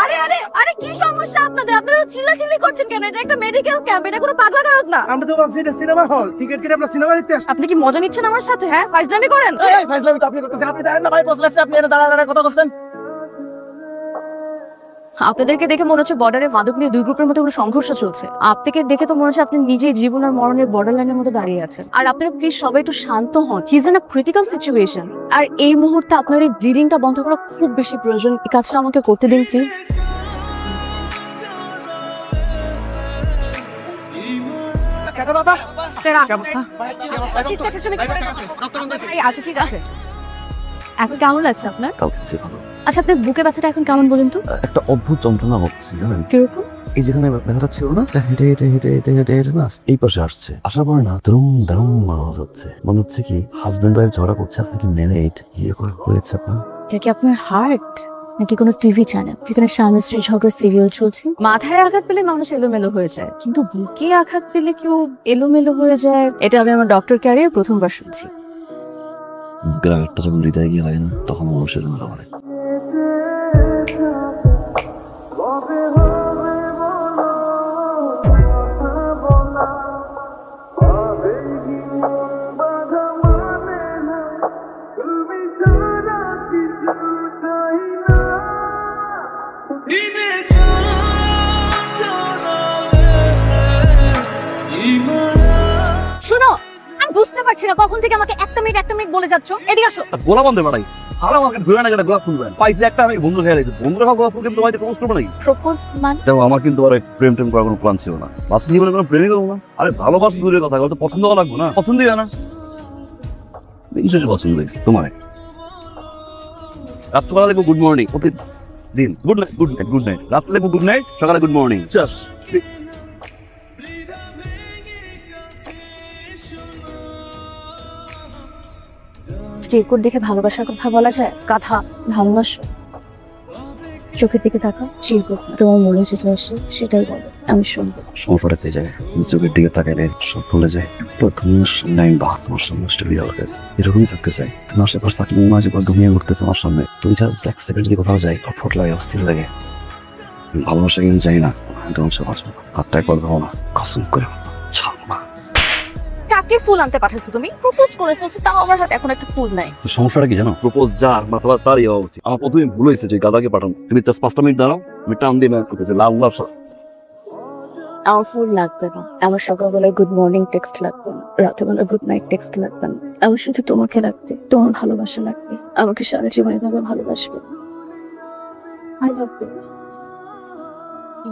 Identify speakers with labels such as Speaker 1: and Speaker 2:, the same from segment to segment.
Speaker 1: আরে আরে আরে কি সমস্যা আপনাদের? আপনারা চিল্লাচিল্লি করছেন কেন? এটা একটা মেডিকেল ক্যাম্প, এটা কোনো পাগলা গারদ না।
Speaker 2: আমরা তো ভাবছি এটা সিনেমা হল, টিকিট কেটে আমরা সিনেমা দেখতে আসছি।
Speaker 1: আপনি কি মজা নিচ্ছেন আমার সাথে? হ্যাঁ, ফাইজলামি করেন।
Speaker 2: এই ফাইজলামি তো আপনি করতেছেন, আপনি জানেন না ভাই বস লাগছে, আপনি এখানে দাঁড়া দাঁড়া কথা করছেন।
Speaker 1: আপনাদেরকে দেখে মনে হচ্ছে বর্ডারে মাদক নিয়ে দুই গ্রুপের মধ্যে কোনো সংঘর্ষ চলছে। আপনাকে দেখে তো মনে হচ্ছে আপনি নিজেই জীবন আর মরণের বর্ডার লাইনের মধ্যে দাঁড়িয়ে আছেন। আর আপনারা প্লিজ সবাই একটু শান্ত হন। He is in a critical situation. আর এই মুহূর্তে আপনার এই ব্লিডিংটা বন্ধ করা খুব বেশি প্রয়োজন। এই কাজটা আমাকে করতে দিন প্লিজ।
Speaker 2: কাকা বাবা
Speaker 1: আচ্ছা ঠিক আছে। এখন কেমন আছে আপনার?
Speaker 3: কালকে চেয়ে ভালো।
Speaker 1: আচ্ছা আপনার বুকে ব্যথাটা এখন কেমন বলুন তো?
Speaker 3: একটা অদ্ভুত যন্ত্রণা হচ্ছে জানেন,
Speaker 1: কিরকম?
Speaker 3: এই যেখানে ব্যথাটা ছিল না, এটা হেঁটে হেঁটে হেঁটে হেঁটে হেঁটে হেঁটে না এই পাশে আসছে, আসার পরে না দ্রুম দ্রুম আওয়াজ হচ্ছে। মনে হচ্ছে কি হাজবেন্ড ওয়াইফ ঝগড়া করছে, আপনি কি ম্যারেড ইয়ে করে হয়েছে আপনার?
Speaker 1: এটা কি আপনার হার্ট নাকি কোনো টিভি চ্যানেল যেখানে স্বামী স্ত্রী ঝগড়া সিরিয়াল চলছে? মাথায় আঘাত পেলে মানুষ এলোমেলো হয়ে যায়, কিন্তু বুকে আঘাত পেলে কেউ এলোমেলো হয়ে যায়? এটা আমি আমার ডক্টর ক্যারিয়ার প্রথমবার শুনছি।
Speaker 3: গ্রাহকটা যখন হৃদয়ে গিয়ে লাগে না, তখন মানুষের মনে হয়।
Speaker 1: শোনো, আমি বুঝতে পারছি না কখন থেকে আমাকে একটা মিনিট বলে যাচ্ছ। এদিকে আসো।
Speaker 3: গোলা বন্ধে বাড়াই আর আমাকে ধরে না গোলাপ ফুলবেন পাইছে একটা, আমি বন্ধু খেয়ে গেছি, বন্ধুরা গোলাপ ফুল কিন্তু তোমায় প্রপোজ করবো নাকি?
Speaker 1: প্রপোজ মানে?
Speaker 3: দেখো আমার কিন্তু আর প্রেম টেম করার কোনো প্ল্যান ছিল না, ভাবছি জীবনে কোনো প্রেমই করবো না। আরে ভালোবাসা দূরের কথা, তো পছন্দ করা লাগবো না? পছন্দই হয় না, নিশ্চয়ই পছন্দ হয়েছে তোমার। রাত্রবেলা দেখবো গুড মর্নিং, প্রতিদিন good night good night good night, রাত্রে দেখবো গুড নাইট, সকালে গুড মর্নিং। চাস
Speaker 1: টেকোর দেখে ভালোবাসার কথা বলা যায়? কথা ভালোবাসো। চোখের দিকে তাকাও, চিরকুট তোমার মনে যেটা আসে সেটাই বলো, আমি শুনবো।
Speaker 3: সমস্যাটা যায় চোখের দিকে তাকাইলে সব ভুলে যায়। তোমার সামনে আমি তোমার সামনে এরকমই থাকতে চাই। তোমার আশেপাশে থাকলে মাঝে পর ঘুমিয়ে ঘুরতেছে আমার সামনে, তুমি জাস্ট এক সেকেন্ড যদি কোথাও যাই ফট লাগে, অস্থির লাগে। ভালোবাসা কিন্তু যাই না, তোমার সাথে বাঁচবো, হাতটা একবার ধরো না, কসম করে ছাড়ো না।
Speaker 1: কাকে ফুল আনতে পাঠাইছো তুমি? প্রপোজ করে ফেলছো, তাও আমার হাতে এখন একটা ফুল নাই।
Speaker 3: সমস্যাটা কি জানো? প্রপোজ যার মাথা তারই হওয়া উচিত। আমার প্রথমে ভুল হয়েছে যে গাদাকে পাঠানো। তুমি 5 মিনিট দাঁড়াও, আমি টান দিয়ে ম্যাচ করতেছি লাল লাল।
Speaker 1: আমার ফুল লাগবে না, আমার সকালবেলা গুড মর্নিং টেক্সট লাগবে না, রাতেবেলা গুড নাইট টেক্সট লাগবে না। আমার শুধু তোমাকে লাগবে, তোমার ভালোবাসা লাগবে, আমাকে সারা জীবন এভাবে ভালোবাসবে। I love you.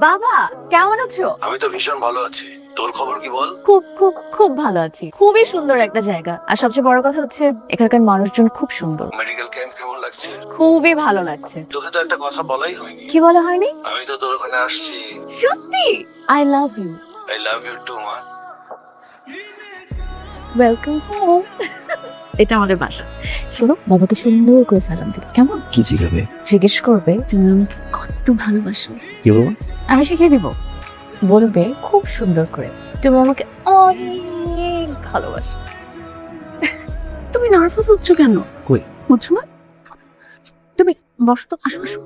Speaker 1: বাবা কেমন আছো?
Speaker 4: আমি তো ভীষণ ভালো আছি, তোর খবর কি বল?
Speaker 1: খুব খুব খুব ভালো আছি। খুবই সুন্দর একটা জায়গা, আর সবচেয়ে বড় কথা হচ্ছে এখানকার মানুষজন খুব সুন্দর।
Speaker 4: মেডিকেল ক্যাম্প কেমন লাগছে?
Speaker 1: খুবই ভালো লাগছে।
Speaker 4: তোকে তো একটা কথা বলাই হয়নি।
Speaker 1: কি বলা হয়নি?
Speaker 4: আমি তো তোর ওখানে আসছি।
Speaker 1: সত্যি? I love you.
Speaker 4: I love you too মা।
Speaker 1: Welcome home. এটা আমাদের বাসা। শোনো, বাবাকে সুন্দর করে সালাম দিবে, কেমন?
Speaker 3: কি শিখাবে?
Speaker 1: জিজ্ঞেস করবে তুমি আমাকে কত ভালোবাসো।
Speaker 3: কি বলবো?
Speaker 1: আমি শিখিয়ে দিব। বলবে খুব সুন্দর করে তুমি আমাকে অনেক ভালোবাসো। তুমি নার্ভাস হচ্ছ কেন?
Speaker 3: কই
Speaker 1: বুঝছো না? তুমি বসো তো, আসো আসো।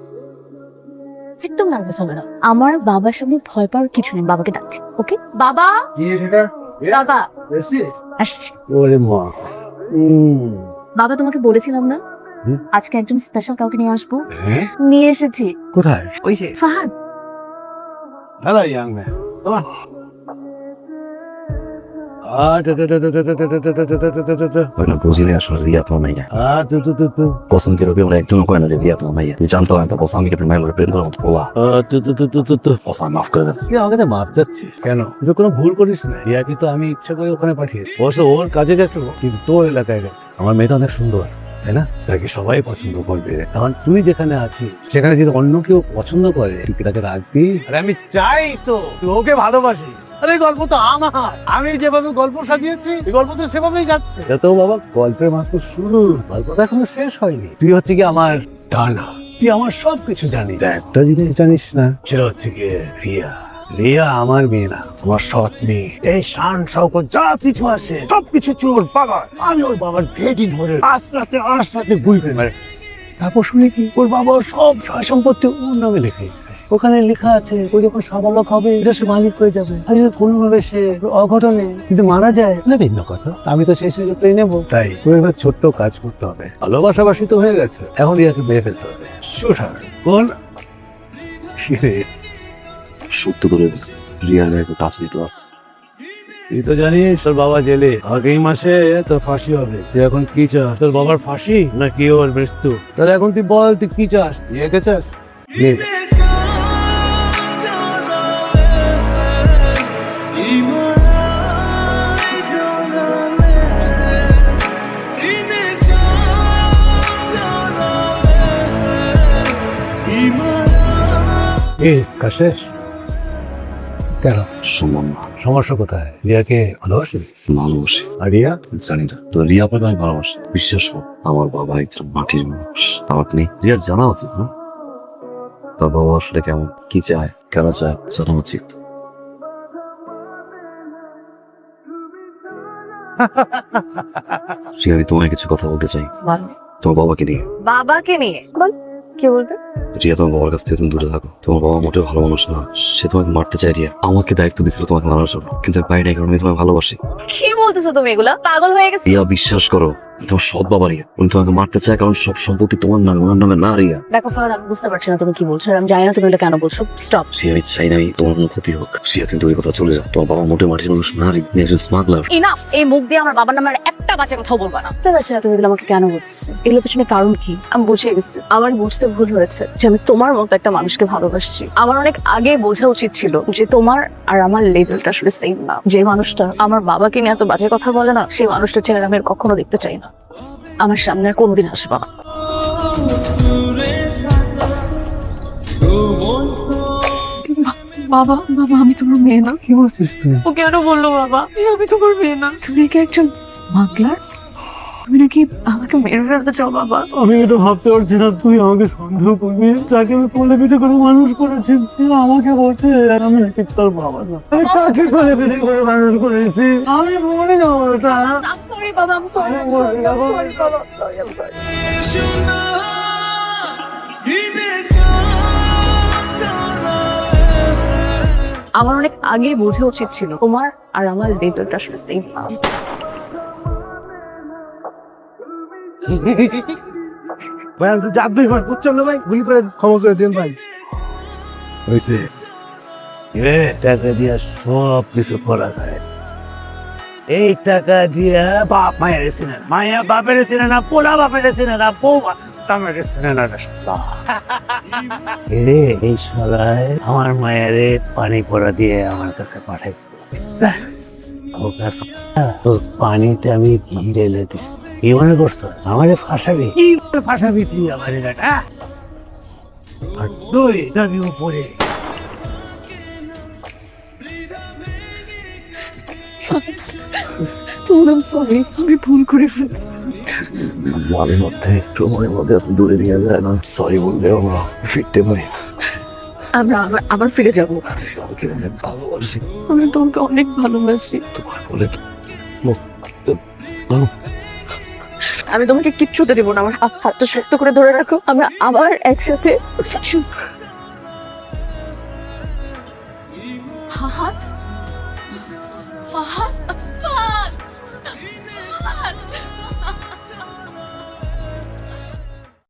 Speaker 1: একদম নার্ভাস হবে না। আমার বাবার সামনে ভয় পাওয়ার কিছু নেই। বাবাকে ডাকছি, ওকে? বাবা, বাবা আসছি।
Speaker 3: ওরে মা,
Speaker 1: বাবা তোমাকে বলেছিলাম না
Speaker 3: হুম?
Speaker 1: আজকে একজন স্পেশাল কাউকে নিয়ে আসবো।
Speaker 3: হ্যাঁ?
Speaker 1: নিয়ে এসেছি।
Speaker 3: কোথায়?
Speaker 1: ওই যে ফাহাদ।
Speaker 2: Hello young man.
Speaker 3: ওইটা বুঝিলে আসলে রিয়া তোমার মাইয়া। পছন্দ কি রবি আমরা একজনও কয় না যে রিয়া তোমার মাইয়া। তুই জানতো না পছন্দ, আমি কিন্তু মাইয়া প্রেম করার মতো বলা। পছন্দ মাফ করে দেন।
Speaker 2: তুই আমাকে তো মাপ চাচ্ছি কেন? তুই তো কোনো ভুল করিস না। রিয়াকে তো আমি ইচ্ছা করে ওখানে পাঠিয়েছি। অবশ্য ওর কাজে গেছে, কিন্তু তোর এলাকায় গেছে। আমার মেয়ে তো অনেক সুন্দর, তাই না? তাকে সবাই পছন্দ করবে। এখন তুই যেখানে আছিস সেখানে যদি অন্য কেউ পছন্দ করে, তুই কি তাকে রাখবি? আরে আমি চাই তো তুই ওকে ভালোবাসি। আরে এই গল্প তো আমার, আমি যেভাবে গল্প সাজিয়েছি এই গল্প তো সেভাবেই যাচ্ছে। এটা তো বাবা গল্পের মাত্র শুরু, গল্পটা এখনো শেষ হয়নি। তুই হচ্ছে কি আমার ডানা, তুই আমার সবকিছু জানিস। একটা জিনিস জানিস না, সেটা হচ্ছে কি রিয়া। রিয়া আমার মেয়ে না, আমার সৎ মেয়ে। এই শান শৌকত যা কিছু আছে সবকিছু ছিল ওর বাবার। আমি ওর বাবার ভেটি ধরে আস্তে আস্তে গুলি করে মারে। তারপর শুনি কি ওর বাবা ওর সব সয় সম্পত্তি ওর নামে লিখেছে। ওখানে লেখা আছে ও যখন সাবালক হবে এটা সে মালিক হয়ে যাবে। আর যদি কোনোভাবে সে অঘটনে যদি মারা যায় তাহলে ভিন্ন কথা। আমি তো সেই সুযোগটাই নেবো। তাই তোর এবার ছোট্ট কাজ করতে হবে। ভালোবাসাবাসি তো হয়ে গেছে, এখন ইয়াকে মেরে ফেলতে হবে। সুঠার কোন
Speaker 3: সত্য ধরে রিয়ার গায়ে টাচ দিতে পার।
Speaker 2: তুই তো জানিস তোর বাবা জেলে, আগেই মাসে তোর ফাঁসি হবে। তুই এখন কি চাস? তোর বাবার ফাঁসি না কি ওর মৃত্যু? তাহলে এখন তুই বল তুই কি চাস? ইয়েকে চাস? নে। কাজ শেষ? কেন?
Speaker 3: সম্মান না,
Speaker 2: সমস্যা কোথায়? রিয়াকে ভালোবাসি?
Speaker 3: ভালোবাসি।
Speaker 2: আর রিয়া?
Speaker 3: জানি না তো রিয়া আপনাকে আমি ভালোবাসি। বিশ্বাস কর, আমার বাবা একজন মাটির মানুষ। আমার নেই রিয়ার জানা উচিত না? তার বাবা আসলে কেমন, কি চায়, কেন চায় জানা উচিত। রিয়া, আমি তোমায় কিছু কথা বলতে চাই
Speaker 1: বল।
Speaker 3: তোমার বাবাকে নিয়ে।
Speaker 1: বাবাকে নিয়ে বল, কি বলবে?
Speaker 3: রিয়া, তোমার বাবার কাছ থেকে তুমি দূরে থাকো। তোমার বাবা মোটেও ভালো মানুষ না, সে তোমাকে মারতে চায়। রিয়া, আমাকে দায়িত্ব দিয়েছিল তোমাকে মারার জন্য, কিন্তু আমি পাই নাই কারণ আমি তোমায় ভালোবাসি।
Speaker 1: কি বলতেছো তুমি এগুলা? পাগল হয়ে গেছো?
Speaker 3: রিয়া, বিশ্বাস করো, তোমার সৎ বাবা রিয়া, উনি তোমাকে মারতে চায় কারণ সব সম্পত্তি তোমার নামে, ওনার নামে না। রিয়া,
Speaker 1: দেখো ফাহাদ, আমি বুঝতে পারছি না তুমি কি বলছো, আর আমি জানি না তুমি এটা কেন বলছো। স্টপ।
Speaker 3: রিয়া, আমি চাই না তোমার কোনো ক্ষতি হোক। রিয়া, তুমি দূরে কোথাও চলে যাও। তোমার বাবা মোটে মাটির মানুষ না, রিয়া একজন স্মাগলার।
Speaker 1: ইনাফ। এই মুখ দিয়ে আমার বাবার নামে আর একটা বাজে কথাও বলবা না। বুঝতে পারছি না তুমি এগুলো আমাকে কেন বলছো। এগুলোর পিছনে কারণ কি? আমি বুঝে গেছি আমার বুঝতে ভুল হয়েছে যে আমি তোমার মতো একটা মানুষকে ভালোবাসছি। আমার অনেক আগে বোঝা উচিত ছিল যে তোমার আর আমার লেভেলটা আসলে সেম না। যে মানুষটা আমার বাবাকে নিয়ে এত বাজে কথা বলে না, সেই মানুষটা চেহারা আমি আর কখনো দেখতে চাই না। আমার সামনে আর কোনোদিন আসবা না। বাবা, বাবা, আমি তোমার মেয়ে না।
Speaker 2: কি বলছিস তুই?
Speaker 1: ও কেন বললো বাবা যে আমি তোমার মেয়ে না? তুমি কি একজন স্মাগলার? তুমি নাকি আমাকে মেরে ফেলতে চাও বাবা?
Speaker 2: আমি এটা ভাবতে পারছি না তুই আমাকে সন্দেহ করবি। যাকে আমি কোলে পিঠে করে মানুষ করেছি আমাকে বলছে আর আমি নাকি তোর বাবা না। আমি কাকে কোলে পিঠে করে মানুষ করেছি? আমি মরে যাবো ওটা।
Speaker 1: I'm sorry বাবা, I'm sorry, I'm sorry, I'm sorry বাবা, I'm sorry, I'm sorry. আমার অনেক আগে বোঝা উচিত ছিল তোমার আর আমার লেভেলটা আসলে সেম না।
Speaker 2: ভাই আমি তো যাবই ভাই, বুঝছেন না ভাই? ভুল করে ক্ষমা করে দিন ভাই। হয়েছে রে, টাকা দিয়া সব কিছু করা যায়। এই টাকা দিয়া বাপ মায়ের চিনে না, মায়া বাপের চিনে না, পোলা বাপের চিনে না, বউ আমার চিনে না। রে এই সবাই আমার মায়েরে পানি পড়া দিয়ে আমার কাছে পাঠাইছে। ওর কাছে তোর পানিতে আমি ঘি ঢেলে দিচ্ছি। কি মনে করছো আমারে ফাঁসাবি? কি ফাঁসাবি তুই আমার? আর তুই যাবি উপরে।
Speaker 1: আমি ভুল করে ফেলছি।
Speaker 3: মাঝে মধ্যে সময়ের মধ্যে এত দূরে নিয়ে যায় না, সরি বললেও আমরা ফিরতে পারি না।
Speaker 1: আমরা আবার ফিরে যাবো।
Speaker 3: তোমাকে অনেক ভালোবাসি,
Speaker 1: আমি তোমাকে অনেক ভালোবাসি।
Speaker 3: তোমার বলে
Speaker 1: আমি তোমাকে কিচ্ছুতে দেবো না। আমার হাতটা শক্ত করে ধরে রাখো, আমরা আবার একসাথে। ফাহাদ, ফাহাদ,